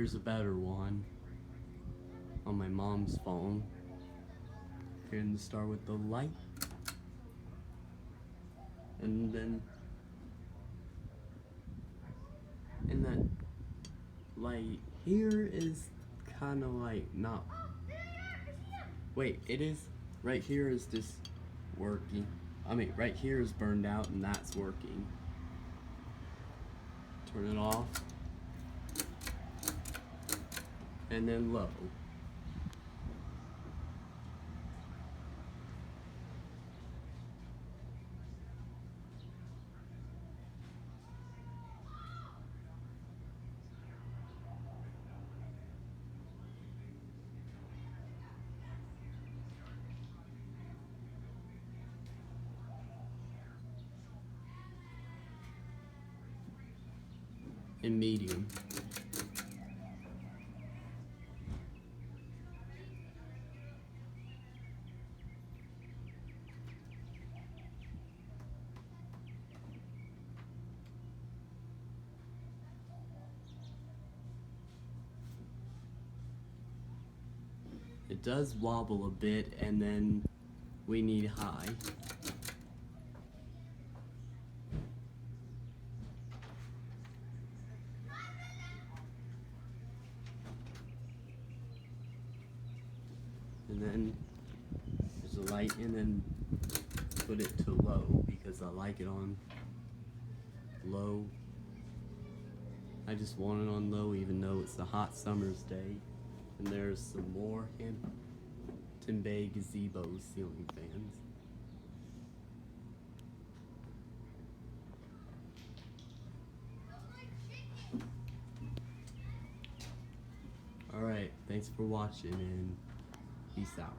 Here's a better one on my mom's phone. Here, and start with the light. And then that light here is kind of like not. Wait, it is. Right here is just working. I mean, right here is burned out and that's working. Turn it off. And then low. And medium. It does wobble a bit, and then we need high. And then there's a light, and then put it to low because I like it on low. I just want it on low even though it's a hot summer's day. And there's some more Hampton Bay gazebo ceiling fans. Alright, thanks for watching and peace out.